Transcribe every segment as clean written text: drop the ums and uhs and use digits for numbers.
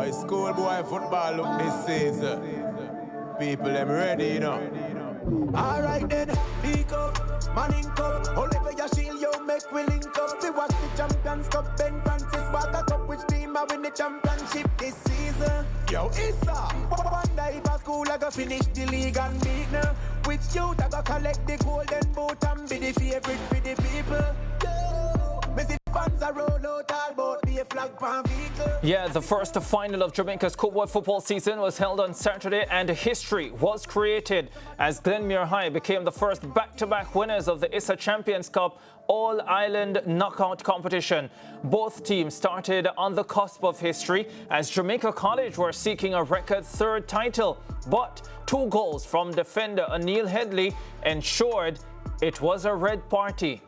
High school boy football look this season. People them ready, you know. Alright then, pick up, manning cup. Oliver your shield, you make we link up. We watch the Champions Cup, Ben Francis Walker Cup. Which team are win the championship this season? Yo, Issa, wonder if a school I go finish the league and beat now. Which youth I go collect the golden boot and be the favorite for the people? Yo, Messi fans are roll out all about the flag pan vehicle. Yeah, the first final of Jamaica's schoolboy football season was held on Saturday, and history was created as Glenmuir High became the first back-to-back winners of the ISA Champions Cup All-Ireland Knockout competition. Both teams started on the cusp of history as Jamaica College were seeking a record third title, but 2 goals from defender O'Neill Headley ensured it was a red party.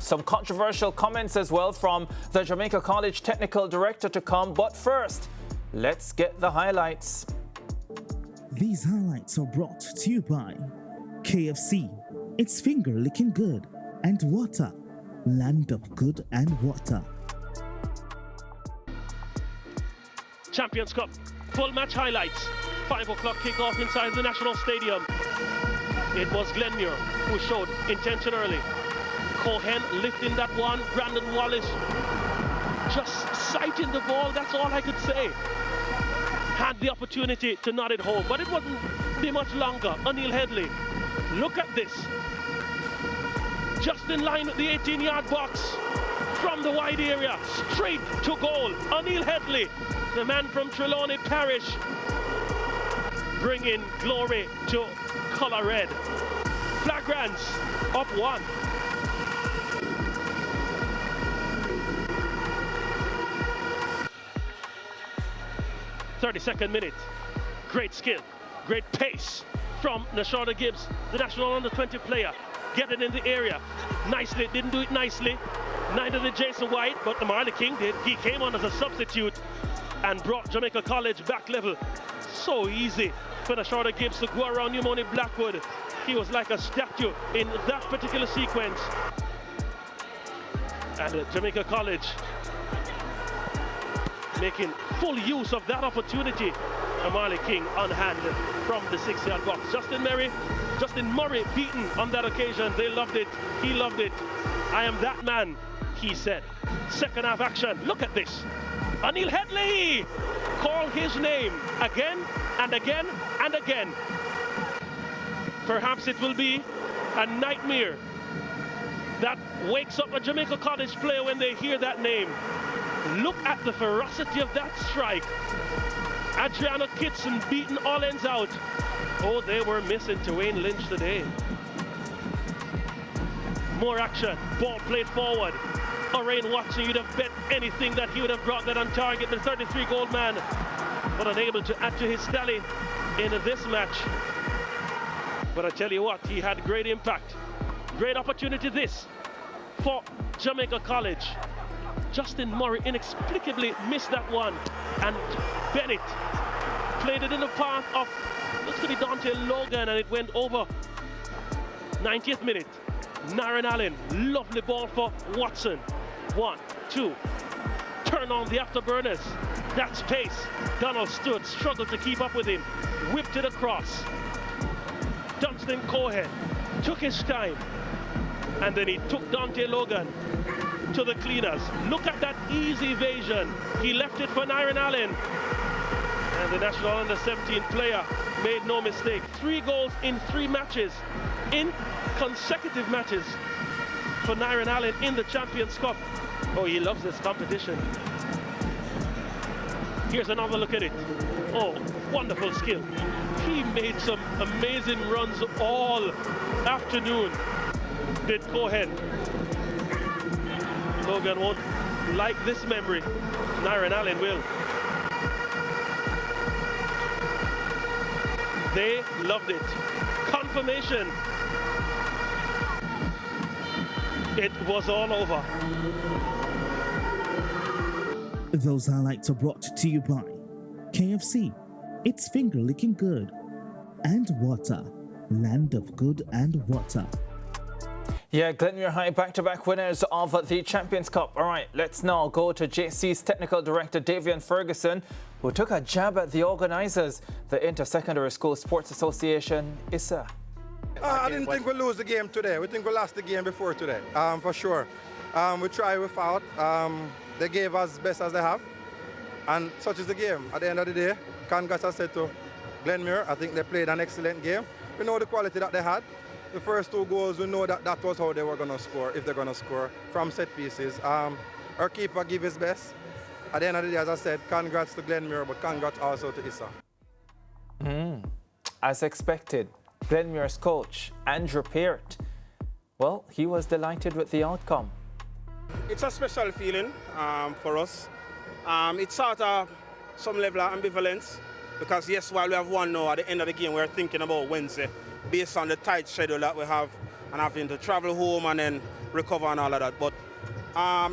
Some controversial comments as well from the Jamaica College technical director to come, but first, let's get the highlights. These highlights are brought to you by KFC, it's finger licking good, and Water, land of good and water. Champions Cup, full match highlights. 5 o'clock kickoff inside the National Stadium. It was Glenmuir who showed intention early. Cohen lifting that one, Brandon Wallace just sighting the ball, that's all I could say. Had the opportunity to nod it home, but it wouldn't be much longer. O'Neill Headley, look at this. Just in line at the 18-yard box, from the wide area, straight to goal. O'Neill Headley, the man from Trelawney Parish, bringing glory to colour red. Flagrants up 1. .32nd minute. Great skill, great pace from Nashada Gibbs, the national under-20 player. Get it in the area nicely, didn't do it nicely. Neither did Jason White, but the Marley King did. He came on as a substitute and brought Jamaica College back level. So easy for Nashada Gibbs to go around Umoni Blackwood. He was like a statue in that particular sequence. And Jamaica College making full use of that opportunity. Marley King on hand from the 6-yard box. Justin Murray beaten on that occasion. They loved it. He loved it. I am that man, he said. Second half action. Look at this. O'Neill Headley! Call his name again and again and again. Perhaps it will be a nightmare that wakes up a Jamaica College player when they hear that name. Look at the ferocity of that strike. Adriana Kitson beaten all ends out. Oh, they were missing Wayne Lynch today. More action. Ball played forward. Orain Watson, you'd have bet anything that he would have brought that on target. The 33-goal man, but unable to add to his tally in this match. But I tell you what, he had great impact. Great opportunity this for Jamaica College. Justin Murray inexplicably missed that one, and Bennett played it in the path of, looks to be Dante Logan, and it went over. 90th minute, Naren Allen, lovely ball for Watson. 1, 2, turn on the afterburners. That's pace. Donald stood, struggled to keep up with him, whipped it across. Dunstan Cohen took his time, and then he took Dante Logan to the cleaners. Look at that easy evasion. He left it for Naren Allen. And the national under-17 player made no mistake. 3 goals in 3 matches, in consecutive matches for Naren Allen in the Champions Cup. Oh, he loves this competition. Here's another look at it. Oh, wonderful skill. He made some amazing runs all afternoon, did Cohen. Logan won't like this memory. Naren Allen will. They loved it. Confirmation. It was all over. Those highlights are brought to you by KFC, it's finger licking good, and Water, land of good and water. Yeah, Glenmuir High back-to-back winners of the Champions Cup. All right, let's now go to JC's technical director, Davian Ferguson, who took a jab at the organizers, the Inter-Secondary School Sports Association, ISA. I didn't think we'd lose the game today. We think we lost the game before today, for sure. We tried, we fought. They gave us best as they have. And such is the game. At the end of the day, congrats, I said to Glenmuir, I think they played an excellent game. We know the quality that they had. The first 2 goals, we know that that was how they were going to score, if they're going to score, from set pieces. Our keeper gave his best. At the end of the day, as I said, congrats to Glenmuir, but congrats also to Issa. As expected, Glenmuir's coach, Andrew Peart, well, he was delighted with the outcome. It's a special feeling for us. It's sort of some level of ambivalence because, yes, while we have won now, at the end of the game, we're thinking about Wednesday based on the tight schedule that we have and having to travel home and then recover and all of that. But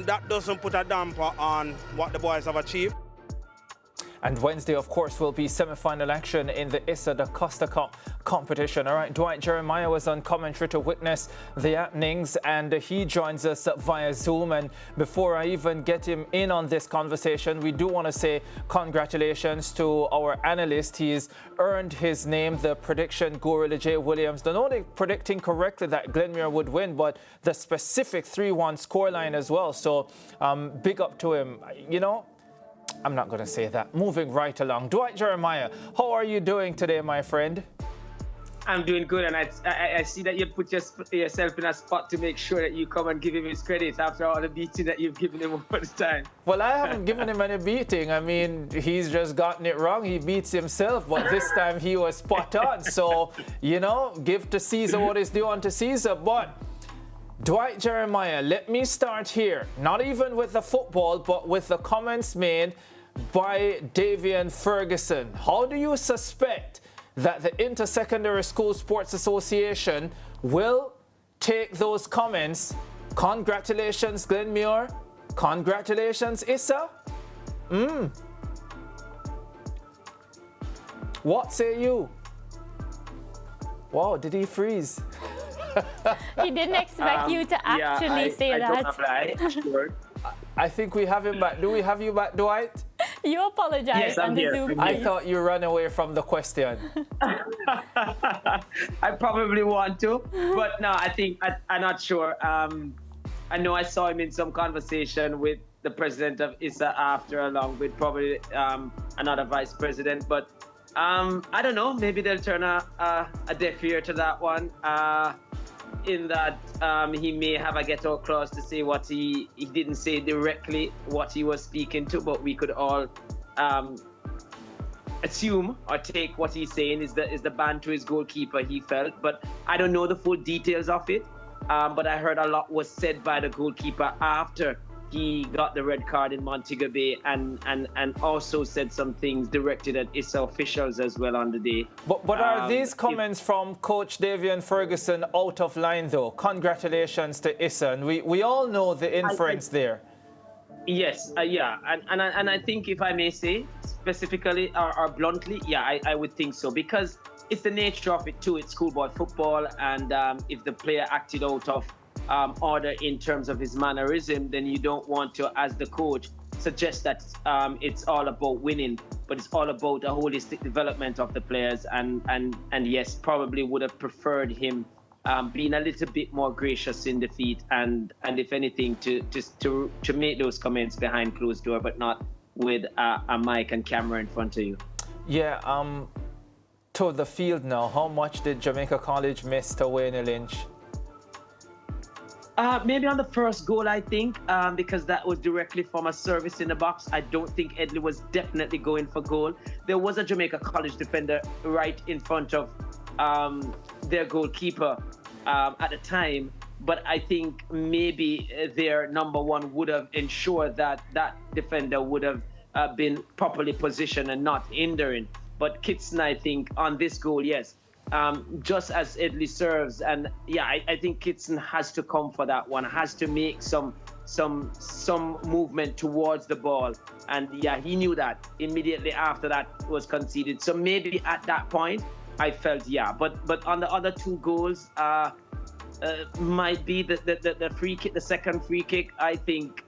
that doesn't put a damper on what the boys have achieved. And Wednesday, of course, will be semi-final action in the Issa da Costa Cup competition. All right, Dwight Jeremiah was on commentary to witness the happenings, and he joins us via Zoom. And before I even get him in on this conversation, we do want to say congratulations to our analyst. He's earned his name, the prediction guru, J. Williams, not only predicting correctly that Glenmuir would win, but the specific 3-1 scoreline as well. So big up to him. You know, I'm not going to say that. Moving right along. Dwight Jeremiah, how are you doing today, my friend? I'm doing good, and I see that you put yourself in a spot to make sure that you come and give him his credit after all the beating that you've given him over the time. Well, I haven't given him any beating. I mean, he's just gotten it wrong. He beats himself, but this time he was spot on. So, you know, give to Caesar what is due unto Caesar. But Dwight Jeremiah, let me start here. Not even with the football, but with the comments made by Davian Ferguson. How do you suspect that the Inter-Secondary School Sports Association will take those comments? Congratulations, Glenmuir. Congratulations, Issa. What say you? Wow, did he freeze? He didn't expect you to actually say that. Don't apply, sure. I think we have him back. Do we have you back, Dwight? You apologize Yes, I'm on the here. Zoom. I please. thought you ran away from the question. I probably want to, but no, I think I'm not sure. I know I saw him in some conversation with the president of ISA after, along with probably another vice president, but I don't know, maybe they'll turn a deaf ear to that one, in that he may have a get-out clause to say what he didn't say directly what he was speaking to, but we could all assume or take what he's saying is the ban to his goalkeeper, he felt. But I don't know the full details of it, but I heard a lot was said by the goalkeeper after he got the red card in Montego Bay, and also said some things directed at ISA officials as well on the day. But are these comments from Coach Davian Ferguson out of line, though? Congratulations to ISA, and we all know the inference there. Yes, yeah, and I think, if I may say specifically or bluntly, yeah, I would think so, because it's the nature of it too. It's schoolboy football, and if the player acted out of order in terms of his mannerism, then you don't want to, as the coach, suggest that it's all about winning, but it's all about a holistic development of the players. And yes, probably would have preferred him being a little bit more gracious in defeat, and if anything, to make those comments behind closed door, but not with a mic and camera in front of you. Yeah. To the field now. How much did Jamaica College miss to Wayne Lynch? Maybe on the first goal, I think, because that was directly from a service in the box. I don't think Edley was definitely going for goal. There was a Jamaica College defender right in front of their goalkeeper at the time, but I think maybe their number one would have ensured that that defender would have been properly positioned and not hindering. But Kitson, I think, on this goal, yes, just as Edley serves, and yeah, I think Kitson has to come for that one, has to make some movement towards the ball, and yeah, he knew that immediately after that was conceded. So maybe at that point, I felt but on the other two goals, might be the free kick, the second free kick. I think,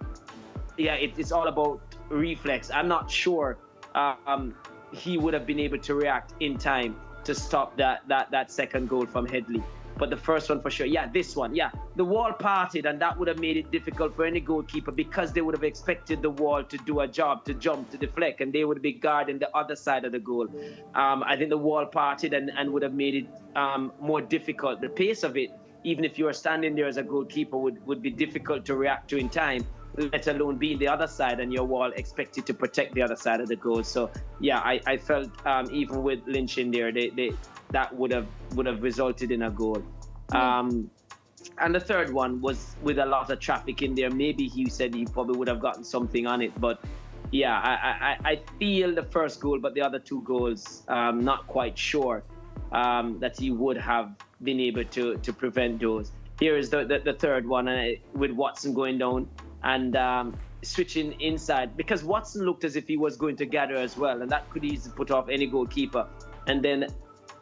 it's all about reflex. I'm not sure he would have been able to react in time to stop that second goal from Headley. But the first one for sure, this one, the wall parted, and that would have made it difficult for any goalkeeper because they would have expected the wall to do a job, to jump, to deflect, and they would be guarding the other side of the goal. I think the wall parted and would have made it more difficult. The pace of it, even if you were standing there as a goalkeeper, would be difficult to react to in time, let alone be the other side and your wall expected to protect the other side of the goal. So I felt even with Lynch in there, that would have resulted in a goal. And the third one was with a lot of traffic in there. Maybe he said he probably would have gotten something on it, but I feel the first goal, but the other two goals, not quite sure that he would have been able to prevent those. Here is the third one with Watson going down and switching inside, because Watson looked as if he was going to gather as well, and that could easily put off any goalkeeper. And then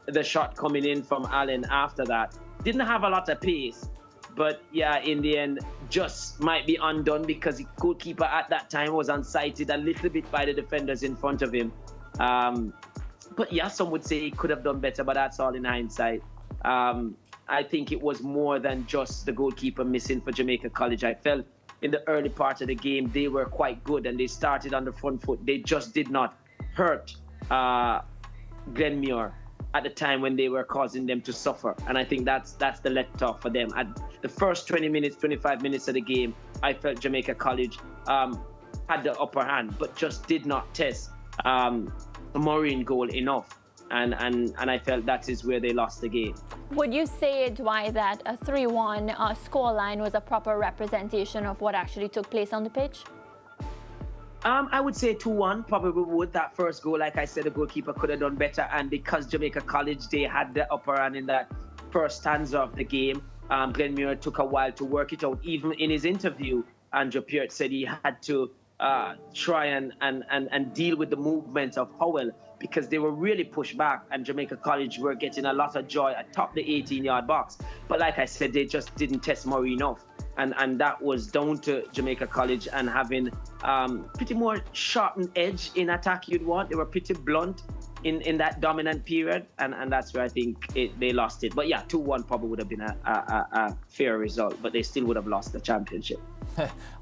the shot coming in from Allen after that didn't have a lot of pace, but in the end just might be undone because the goalkeeper at that time was unsighted a little bit by the defenders in front of him. But some would say he could have done better, but that's all in hindsight. I think it was more than just the goalkeeper missing for Jamaica College. I felt in the early part of the game they were quite good and they started on the front foot. They just did not hurt Glenmuir at the time when they were causing them to suffer, and I think that's the let-off for them. At the first 20 minutes, 25 minutes of the game, I felt Jamaica College had the upper hand, but just did not test Maureen goal enough, and I felt that is where they lost the game. Would you say, Dwight, that a 3-1 scoreline was a proper representation of what actually took place on the pitch? I would say 2-1 probably would. That first goal, like I said, the goalkeeper could have done better, and because Jamaica College, they had the upper hand in that first stanza of the game, Glenmuir took a while to work it out. Even in his interview, Andrew Peart said he had to try and deal with the movement of Howell because they were really pushed back, and Jamaica College were getting a lot of joy atop the 18-yard box. But like I said, they just didn't test Murray enough. And that was down to Jamaica College and having pretty more sharpened edge in attack you'd want. They were pretty blunt in that dominant period, and that's where I think they lost it. But 2-1 probably would have been a fair result, but they still would have lost the championship.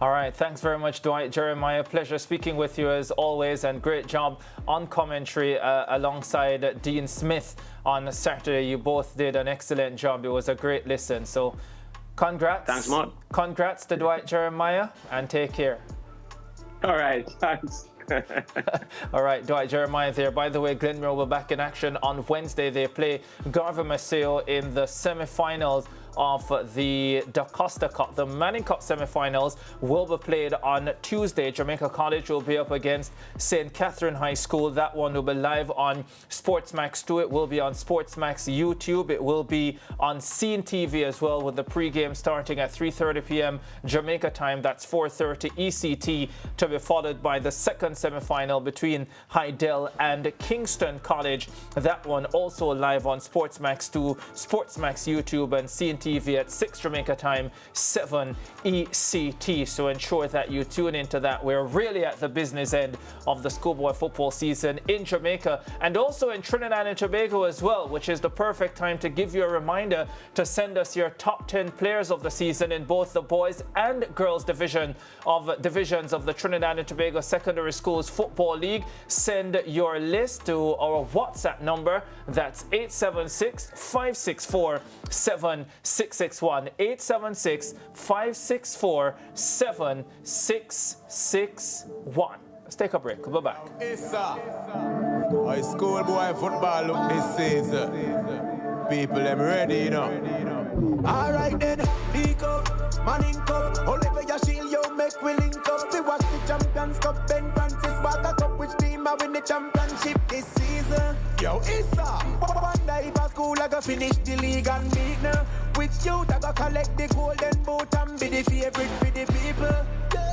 All right, thanks very much, Dwight Jeremiah. Pleasure speaking with you as always, and great job on commentary alongside Dean Smith on Saturday. You both did an excellent job. It was a great listen. So congrats. Thanks, Maud. Congrats to Dwight Jeremiah, and take care. All right, thanks. All right, Dwight Jeremiah there. By the way, Glenmuir will be back in action on Wednesday. They play Garvey Maceo in the semi-finals of the Da Costa Cup. The Manning Cup semi-finals will be played on Tuesday. Jamaica College will be up against St. Catherine High School. That one will be live on SportsMax 2. It will be on SportsMax YouTube. It will be on Scene TV as well, with the pre-game starting at 3:30 p.m. Jamaica time. That's 4:30 ECT, to be followed by the second semi-final between Hydel and Kingston College. That one also live on SportsMax 2, SportsMax YouTube, and Scene TV at 6 Jamaica time, 7 ECT. So ensure that you tune into that. We're really at the business end of the schoolboy football season in Jamaica and also in Trinidad and Tobago as well, which is the perfect time to give you a reminder to send us your top 10 players of the season in both the boys and girls divisions of the Trinidad and Tobago Secondary Schools Football League. Send your list to our WhatsApp number. That's 876-564-7661. 876-564-7661. Let's take a break. We'll be back. Yes, sir. My schoolboy football look this season. People, them ready, you know. Alright then, link up, Manning Cup, Olivia Shield, you make we link up. We watch the Champions Cup, Ben Francis Walker Cup, which team are win the championship this season? Yo, Issa, wonder if a school I go finish the league and beat now. Which youth I go collect the golden boot and be the favorite for the people?